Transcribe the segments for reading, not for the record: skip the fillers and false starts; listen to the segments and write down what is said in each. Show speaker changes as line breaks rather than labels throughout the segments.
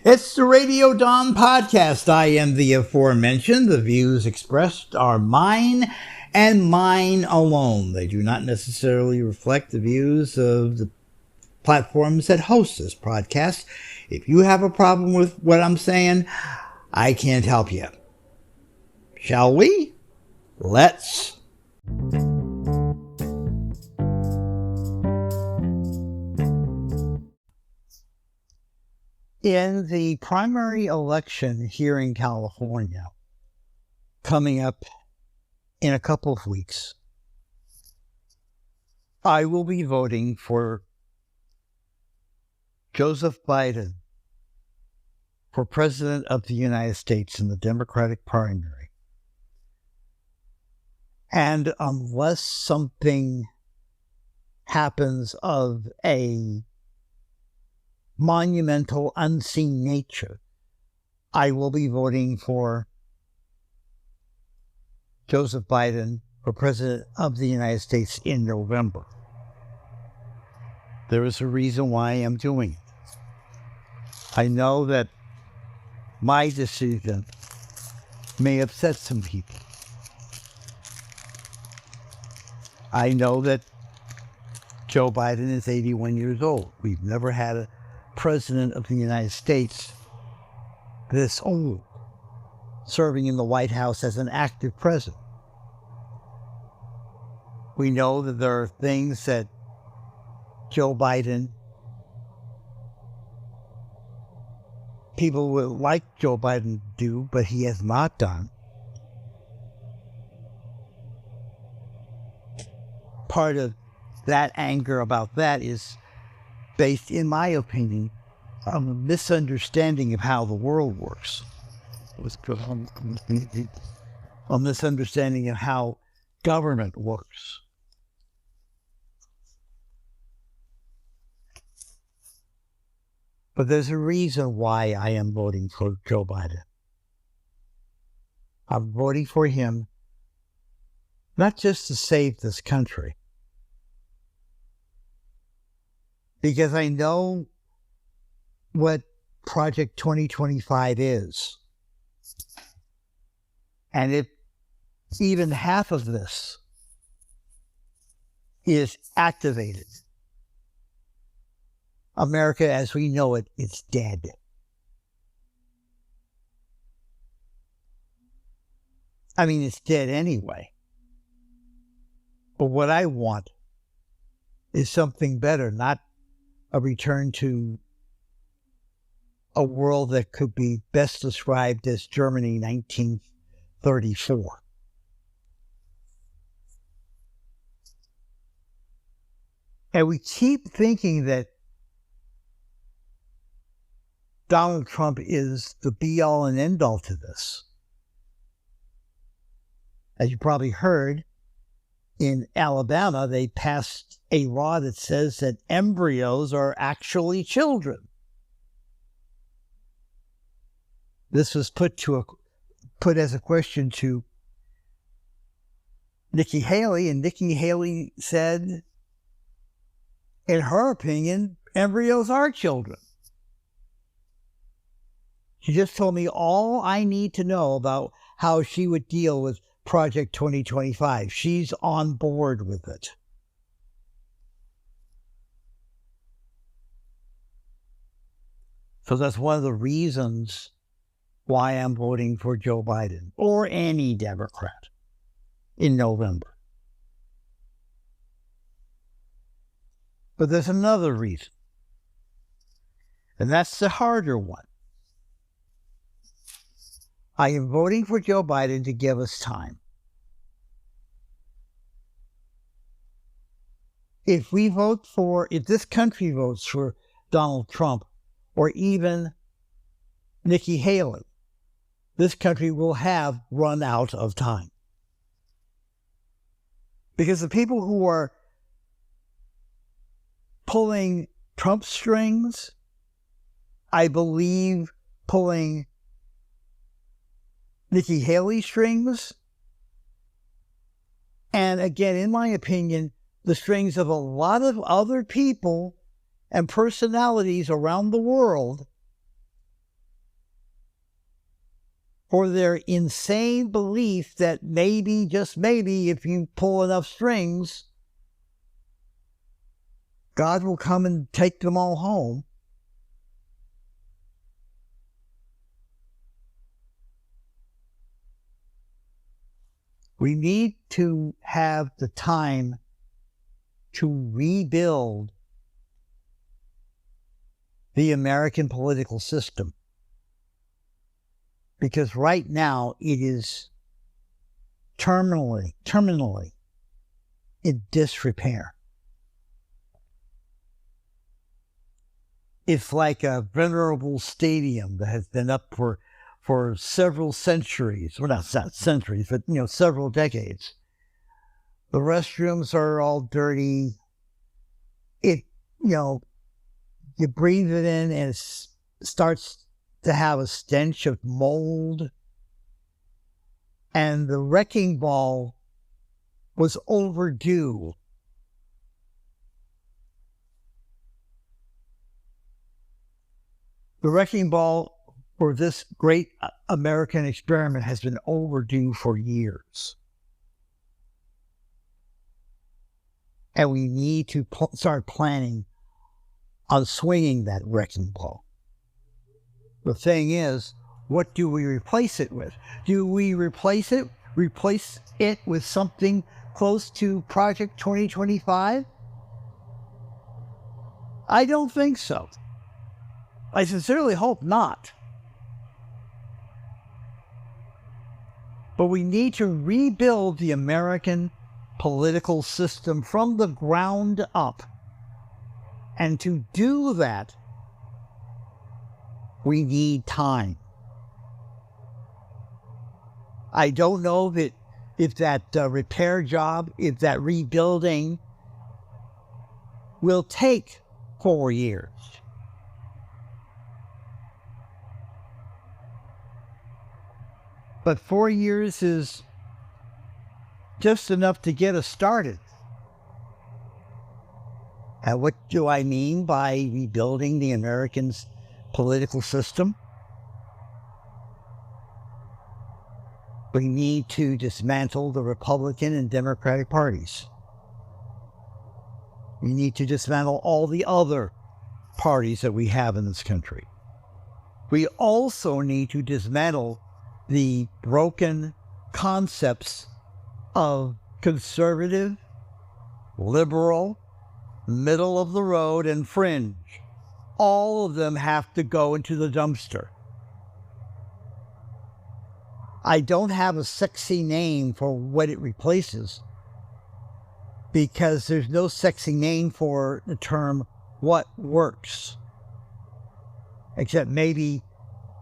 It's the Radio Dawn podcast. I am the aforementioned. The views expressed are mine and mine alone. They do not necessarily reflect the views of the platforms that host this podcast. If you have a problem with what I'm saying, I can't help you. Shall we? Let's. In the primary election here in California, coming up in a couple of weeks, I will be voting for Joseph Biden for President of the United States in the Democratic primary. And unless something happens of a monumental, unseen nature, I will be voting for Joseph Biden for President of the United States in November. There is a reason why I am doing it. I know that my decision may upset some people. I know that Joe Biden is 81 years old. We've never had a President of the United States this old, serving in the White House as an active president. We know that there are things that Joe Biden, people would like Joe Biden to do, but he has not done. Part of that anger about that is based, in my opinion, on a misunderstanding of how the world works. A misunderstanding of how government works. But there's a reason why I am voting for Joe Biden. I'm voting for him not just to save this country, because I know what Project 2025 is. And if even half of this is activated, America as we know it is dead. I mean, it's dead anyway. But what I want is something better, not a return to a world that could be best described as Germany 1934. And we keep thinking that Donald Trump is the be-all and end-all to this. As you probably heard, in Alabama, they passed a law that says that embryos are actually children. This was put as a question to Nikki Haley, and Nikki Haley said, in her opinion, embryos are children. She just told me all I need to know about how she would deal with Project 2025. She's on board with it. So that's one of the reasons why I'm voting for Joe Biden or any Democrat in November. But there's another reason, and that's the harder one. I am voting for Joe Biden to give us time. If this country votes for Donald Trump or even Nikki Haley, this country will have run out of time. Because the people who are pulling Trump strings, I believe pulling Nikki Haley strings, and again, in my opinion, the strings of a lot of other people and personalities around the world for their insane belief that maybe, just maybe, if you pull enough strings, God will come and take them all home. We need to have the time to rebuild the American political system. Because right now it is terminally in disrepair. It's like a venerable stadium that has been up for several centuries. Well, not centuries, but several decades. The restrooms are all dirty. You breathe it in and it starts to have a stench of mold. And the wrecking ball was overdue. The wrecking ball for this great American experiment has been overdue for years. And we need to start planning on swinging that wrecking ball. The thing is, what do we replace it with? Do we replace it with something close to Project 2025? I don't think so. I sincerely hope not. But we need to rebuild the American political system from the ground up. And to do that, we need time. I don't know if that repair job, if that rebuilding will take 4 years. But 4 years is just enough to get us started. And what do I mean by rebuilding the American political system? We need to dismantle the Republican and Democratic parties. We need to dismantle all the other parties that we have in this country. We also need to dismantle the broken concepts of conservative, liberal, middle of the road, and fringe. All of them have to go into the dumpster. I don't have a sexy name for what it replaces because there's no sexy name for the term what works, except maybe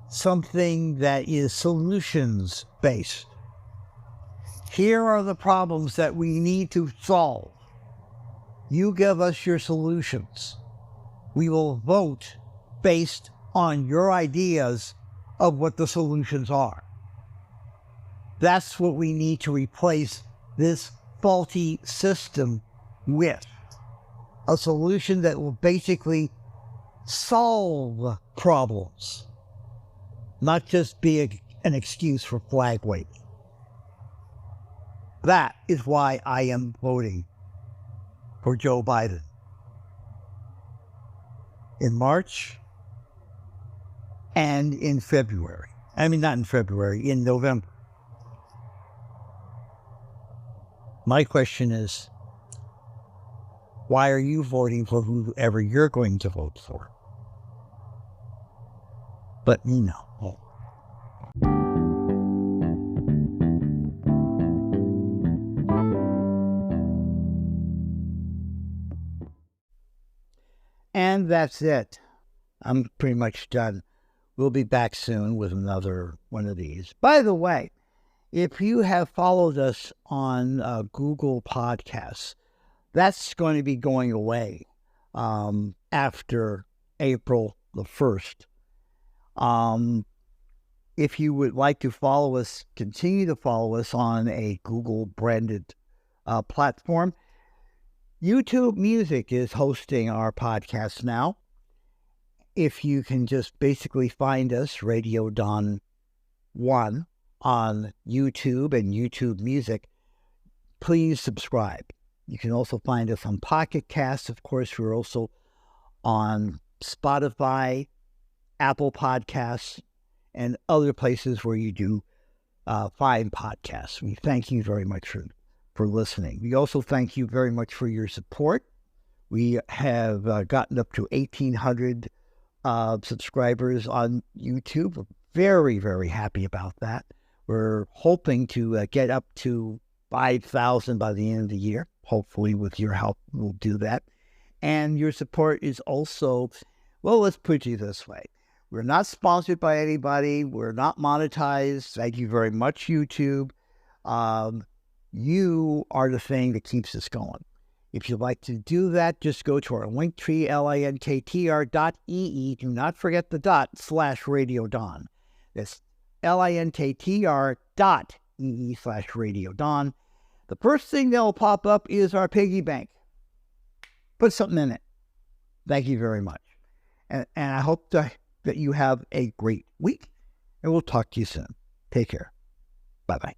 something that is solutions-based. Here are the problems that we need to solve. You give us your solutions. We will vote based on your ideas of what the solutions are. That's what we need to replace this faulty system with. A solution that will basically solve problems, not just be an excuse for flag waving. That is why I am voting for Joe Biden. In March and in February. I mean, not in February, in November. My question is, why are you voting for whoever you're going to vote for? Let me know. And that's it. I'm pretty much done. We'll be back soon with another one of these. By the way, if you have followed us on Google Podcasts, that's going to be going away after April the 1st. If you would like to follow us, continue to follow us on a Google-branded platform, YouTube Music is hosting our podcast now. If you can just basically find us, Radio Don One on YouTube and YouTube Music, please subscribe. You can also find us on Pocket Casts. Of course, we're also on Spotify, Apple Podcasts, and other places where you do find podcasts. We thank you very much for listening. We also thank you very much for your support. We have gotten up to 1,800 subscribers on YouTube. We're very, very happy about that. We're hoping to get up to 5,000 by the end of the year. Hopefully, with your help, we'll do that. And your support is also, well, let's put it this way. We're not sponsored by anybody. We're not monetized. Thank you very much, YouTube. You are the thing that keeps us going. If you'd like to do that, just go to our Linktree, linktr.ee. Do not forget the /Radio Don. That's linktr.ee/Radio Don. The first thing that will pop up is our piggy bank. Put something in it. Thank you very much. And I hope that you have a great week, and we'll talk to you soon. Take care. Bye-bye.